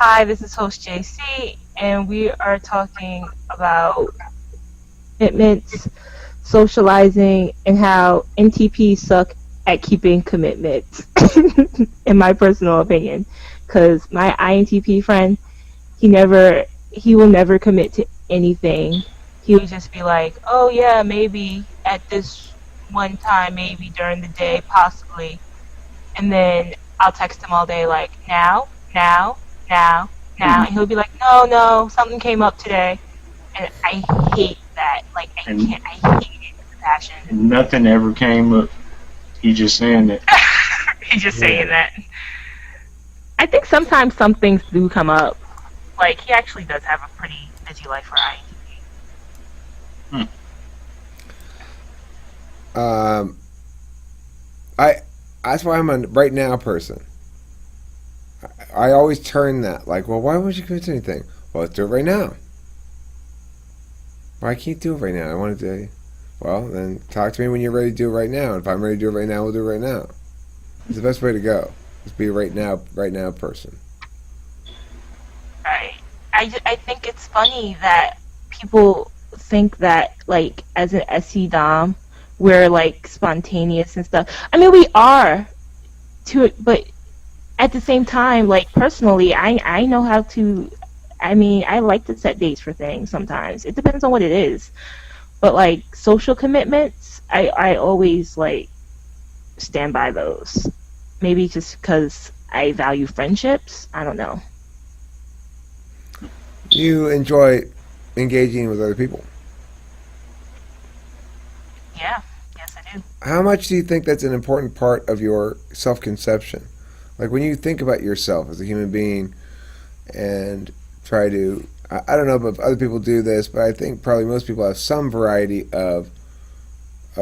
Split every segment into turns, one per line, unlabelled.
Hi, this is host JC, and we are talking about commitments, socializing, and how NTP suck at keeping commitments, in my personal opinion. Because my INTP friend, he will never commit to anything. He would just be like, oh yeah, maybe at this one time, maybe during the day, possibly. And then I'll text him all day like, now, now, now. And he'll be like, no, something came up today. And I hate that. Like,
And
I hate it with a passion.
nothing ever came up. He just saying that.
He's just
Yeah.
saying that. I think sometimes some things do come up. Like, he actually does have a pretty busy life for INTP.
Hmm.
Um, I that's why I'm a right now person. I always turn that like, well, why would you commit to anything? Well, let's do it right now. Well, I can't do it right now. I want to do. Well, then talk to me when you're ready to do it right now. And if I'm ready to do it right now, we'll do it right now. It's the best way to go. Just be a right now person.
Right. I think it's funny that people think that, like, as an SC Dom, we're, like, spontaneous and stuff. I mean, we are, to it, but at the same time, like, personally, I know how to. I mean, I like to set dates for things sometimes. It depends on what it is. But, like, social commitments, I always, like, stand by those. Maybe just because I value friendships. I don't know.
You enjoy engaging with other people.
Yeah. Yes, I do.
How much do you think that's an important part of your self conception? Like when you think about yourself as a human being and try to, I don't know if other people do this, but I think probably most people have some variety of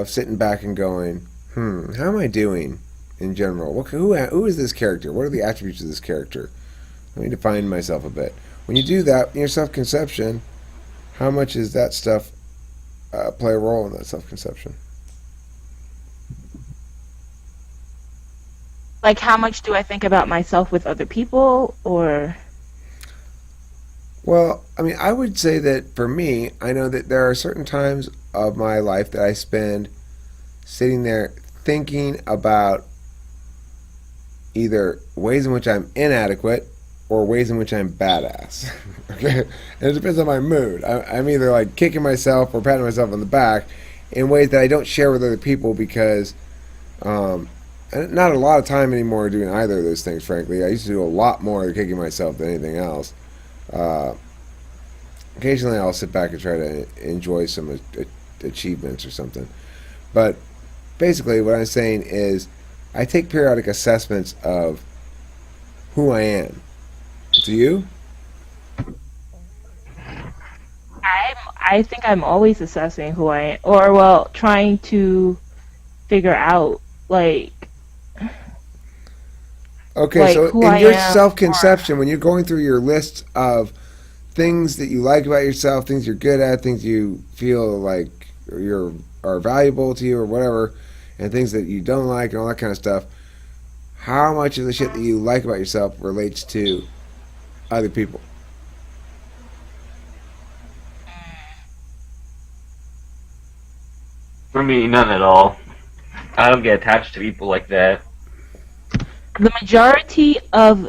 sitting back and going, how am I doing in general? Who is this character? What are the attributes of this character? Let me define myself a bit. When you do that in your self conception, how much does that stuff play a role in that self conception?
Like, how much do I think about myself with other people, or
Well, I mean, I would say that for me, I know that there are certain times of my life that I spend sitting there thinking about either ways in which I'm inadequate or ways in which I'm badass. Okay, and it depends on my mood. I'm either like kicking myself or patting myself on the back in ways that I don't share with other people because um, not a lot of time anymore doing either of those things. Frankly, I used to do a lot more kicking myself than anything else. Uh, Occasionally, I'll sit back and try to enjoy some achievements or something. But basically, what I'm saying is, I take periodic assessments of who I am. Do you?
I think I'm always assessing who I am, or, well, trying to figure out,
Okay, so
who
in
I
your
am, or
self-conception, when you're going through your list of things that you like about yourself, things you're good at, things you feel like you're are valuable to you or whatever, and things that you don't like and all that kind of stuff, how much of the shit that you like about yourself relates to other people?
For me, none at all. I don't get attached to people like that.
the majority of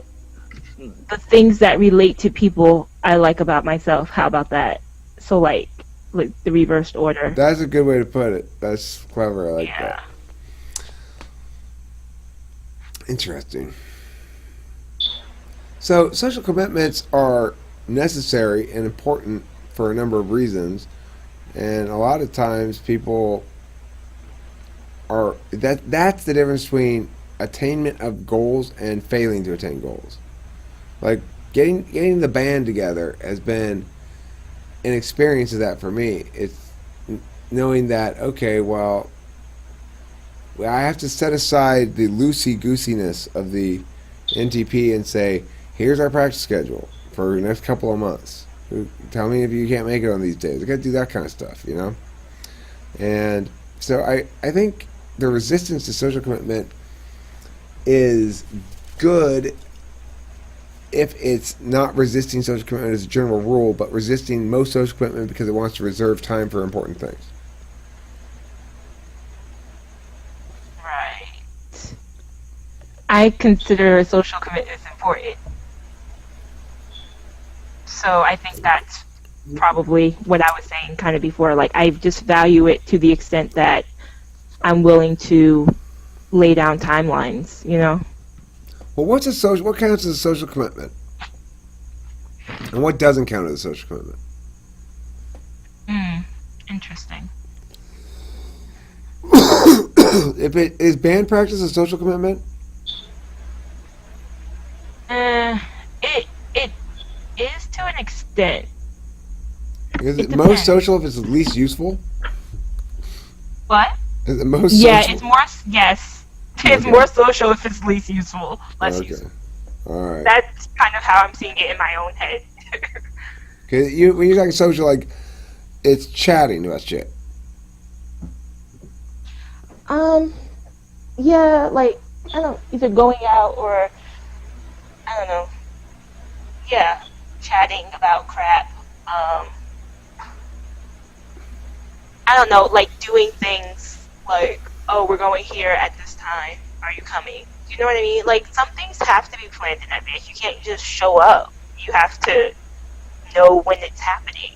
the things that relate to people I like about myself. How about that? So, like the reversed order.
That's a good way to put it. That's clever. I like that.
Yeah.
Interesting. So, social commitments are necessary and important for a number of reasons, and a lot of times people are that's the difference between attainment of goals and failing to attain goals. Like getting the band together has been an experience of that for me. It's knowing that okay, well, I have to set aside the loosey goosiness of the NTP and say, here's our practice schedule for the next couple of months. Tell me if you can't make it on these days. I got to do that kind of stuff, you know? And so I think the resistance to social commitment is good if it's not resisting social commitment as a general rule, but resisting most social commitment because it wants to reserve time for important things.
Right. I consider social commitments important. So I think that's probably what I was saying kind of before. Like, I just value it to the extent that I'm willing to lay down timelines, you know?
Well, what counts as a social commitment? And what doesn't count as a social commitment?
Interesting.
If it is band practice a social commitment?
It is to an extent.
Is
It
it most
depends.
social if it's least useful?
What?
Is it most
Yeah,
social?
it's more. Yes, it's
Okay.
more social if it's least useful, less
Okay.
useful.
All right.
That's kind of how I'm seeing it in my own head.
Okay. When you're talking social, like it's chatting about shit.
Yeah, like I don't either going out or I don't know. Yeah, chatting about crap. I don't know, like doing things like, oh, we're going here at this time. Are you coming? You know what I mean? Like some things have to be planned in advance. You can't just show up. You have to know when it's happening.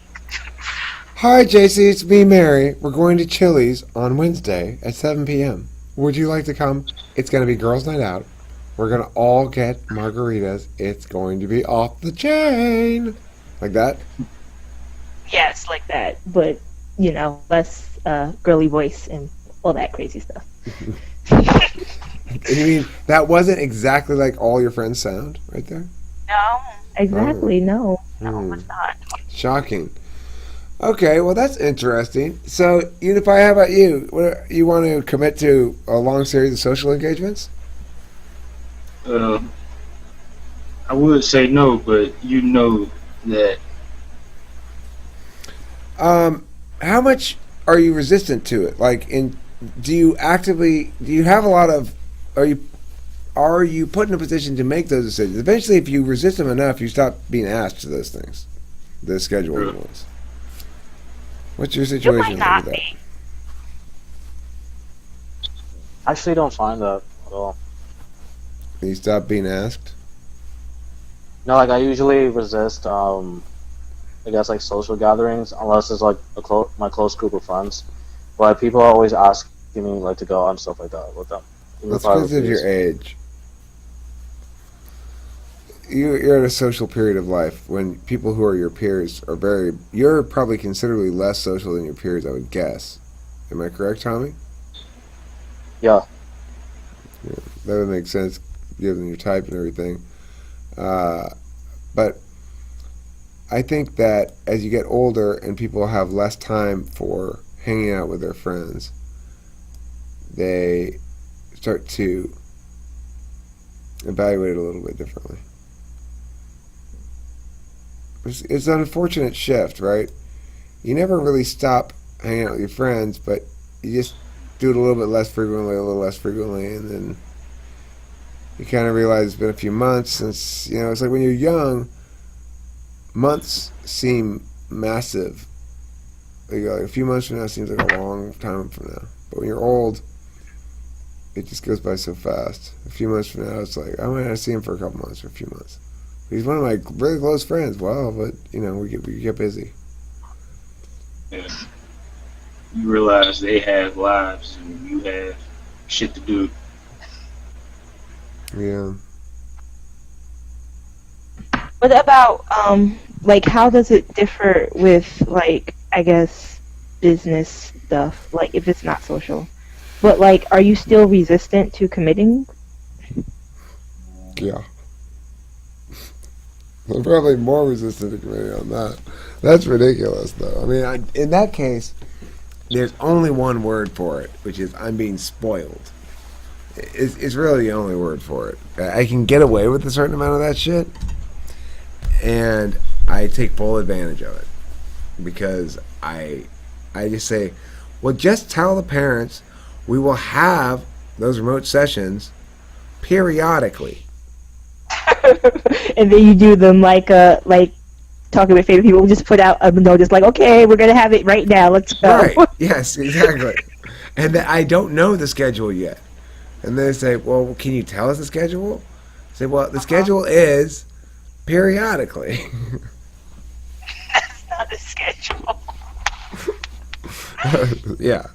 Hi, JC. It's me, Mary. We're going to Chili's on Wednesday at 7 p.m. Would you like to come? It's going to be girls' night out. We're going to all get margaritas. It's going to be off the chain. Like that?
Yes, like that, but you know, less girly voice and all that crazy stuff.
You mean that wasn't exactly like all your friends sound right there?
No, exactly. No,
Hmm.
it's not.
Shocking. Okay, well that's interesting. So, Unify, how about you? You want to commit to a long series of social engagements?
I would say no, but you know that
How much are you resistant to it? Like, do you have a lot of, are you put in a position to make those decisions? Eventually, if you resist them enough, you stop being asked to those things, the scheduling
True.
ones. What's your
You might
situation
not
with that?
be.
I actually don't find that at all.
You stop being asked?
No, like I usually resist, I guess like social gatherings unless it's like my close group of friends. But people are always asking me like to go out and stuff like that with them. Even
That's
if I
because of
refuse.
your age. You're at a social period of life when people who are your peers you're probably considerably less social than your peers, I would guess. Am I correct, Tommy?
Yeah.
That would make sense given your type and everything. But I think that as you get older and people have less time for hanging out with their friends, they start to evaluate it a little bit differently. It's an unfortunate shift, right? You never really stop hanging out with your friends, but you just do it a little bit less frequently, and then you kind of realize it's been a few months since, it's like when you're young, months seem massive. Like a few months from now seems like a long time from now. But when you're old, it just goes by so fast. A few months from now, it's like, I might not see him for a couple months or a few months. He's one of my really close friends. Well, but we get busy.
yeah, you realize they have lives and you have shit to do.
Yeah.
What about like how does it differ with like I guess business stuff? Like if it's not social, but like are you still resistant to committing?
Yeah. I'm probably more resistant to committing on that. That's ridiculous, though. I mean, in that case, there's only one word for it, which is I'm being spoiled. It's really the only word for it. I can get away with a certain amount of that shit, and I take full advantage of it because I just say, well, just tell the parents we will have those remote sessions periodically.
and then you do them like talking with favorite people. Just put out a notice like, okay, we're gonna have it right now. Let's go.
Right. Yes, exactly. And that I don't know the schedule yet. And they say, well, can you tell us the schedule? I say, well, the schedule is periodically.
That's not a schedule.
Yeah.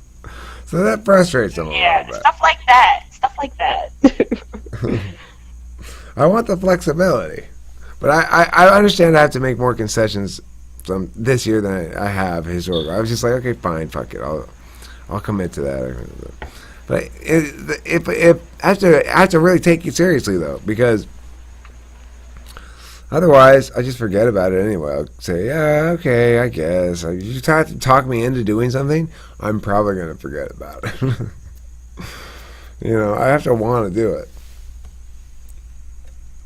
So that frustrates them a
Yeah,
little bit.
stuff like that. Stuff like that.
I want the flexibility. But I understand I have to make more concessions this year than I have historically. I was just like, okay, fine, fuck it. I'll commit to that. But I have to really take it seriously, though, because otherwise I just forget about it anyway. I'll say, yeah, okay, I guess. You try to talk me into doing something, I'm probably going to forget about it. I have to want to do it.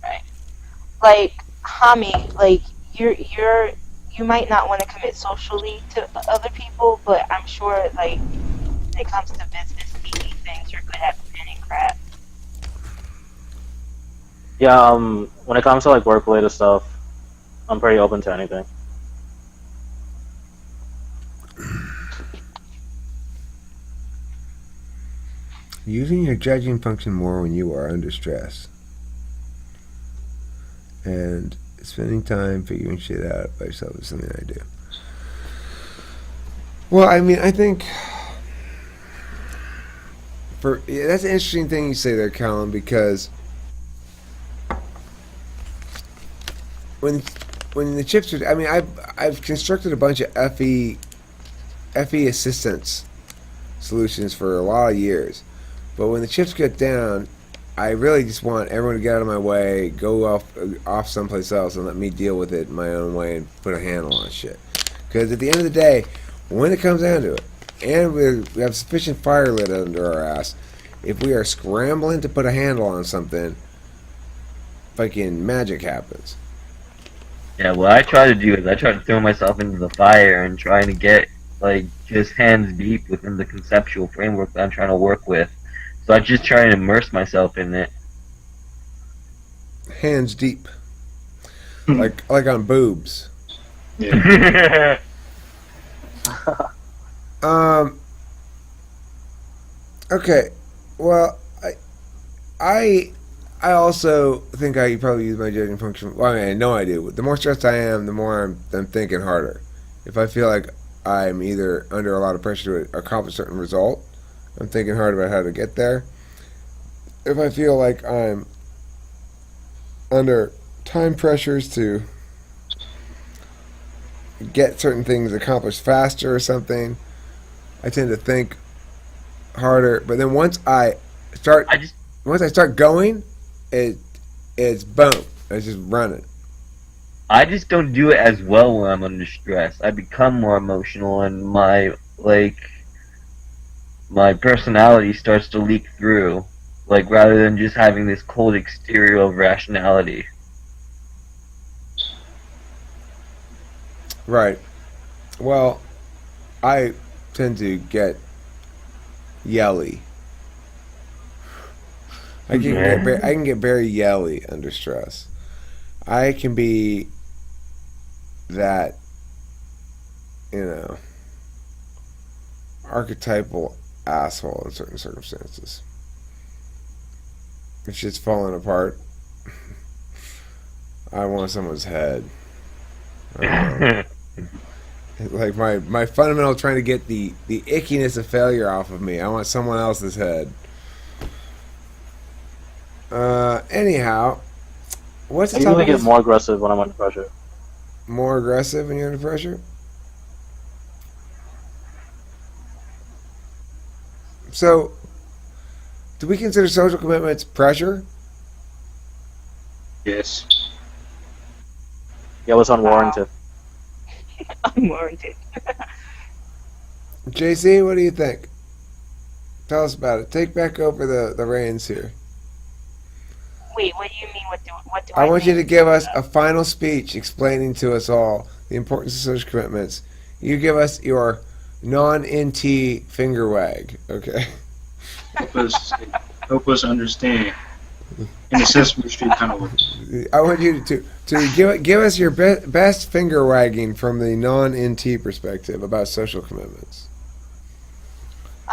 Right. Like, Hami, like, you might not want to commit socially to other people, but I'm sure, like, when it comes to business meeting things, you're good at pen and crap.
Yeah, when it comes to like work-related stuff, I'm pretty open to anything.
Using your judging function more when you are under stress. And spending time figuring shit out by yourself is something I do. Well, I mean, I think that's an interesting thing you say there, Callum, because when the chips are, I mean, I've constructed a bunch of FE assistance solutions for a lot of years, but when the chips get down, I really just want everyone to get out of my way, go off someplace else, and let me deal with it my own way and put a handle on shit. Because at the end of the day, when it comes down to it, and we have sufficient fire lit under our ass, if we are scrambling to put a handle on something, fucking magic happens.
Yeah, what I try to do is I try to throw myself into the fire and trying to get, like, just hands deep within the conceptual framework that I'm trying to work with. So I just try and immerse myself in it.
Hands deep. like on boobs.
Yeah.
Okay. Well, I also think I probably use my judging function. Well, I know I do. The more stressed I am, the more I'm thinking harder. If I feel like I'm either under a lot of pressure to accomplish a certain result, I'm thinking hard about how to get there. If I feel like I'm under time pressures to get certain things accomplished faster or something, I tend to think harder. But then once I start going, it's boom. It's just running.
I just don't do it as well when I'm under stress. I become more emotional and my personality starts to leak through, like, rather than just having this cold exterior of rationality.
Right. Well, I tend to get yelly. I can get very yelly under stress. I can be that, archetypal asshole in certain circumstances. If shit's falling apart, I want someone's head. Like my fundamental trying to get the ickiness of failure off of me. I want someone else's head. Anyhow, what's the
I
topic?
usually get more aggressive when I'm under pressure.
More aggressive when you're under pressure? So, do we consider social commitments pressure?
Yes.
Yeah, it was unwarranted.
Unwarranted.
JC, what do you think? Tell us about it. Take back over the reins here.
Wait, what do you mean? What do
I want you to
think?
give us a final speech explaining to us all the importance of social commitments. You give us your non-NT finger wag, okay?
Help us understand. in the Sesame Street kind of way.
I want you to give us your best finger wagging from the non-NT perspective about social commitments.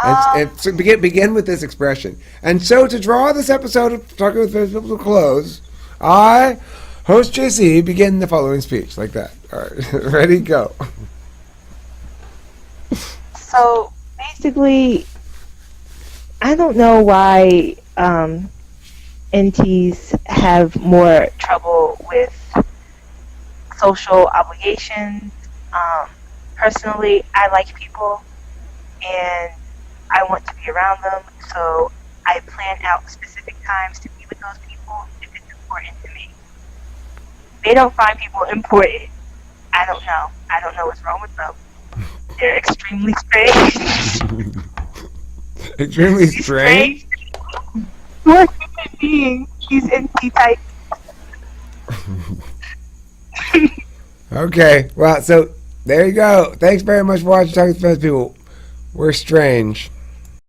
And so begin with this expression. And so to draw this episode of Talking with Famous People to close, I, host JC, begin the following speech like that. All right, ready, go.
So basically, I don't know why NTs have more trouble with social obligations. Personally, I like people and I want to be around them, so I plan out specific times to be with those people if it's important to me. They don't find people important. I don't know. I don't know what's wrong with them. They're extremely strange.
Extremely strange?
More human beings, these NT types.
Okay, well, so there you go. Thanks very much for watching Talking with Famous People. We're strange.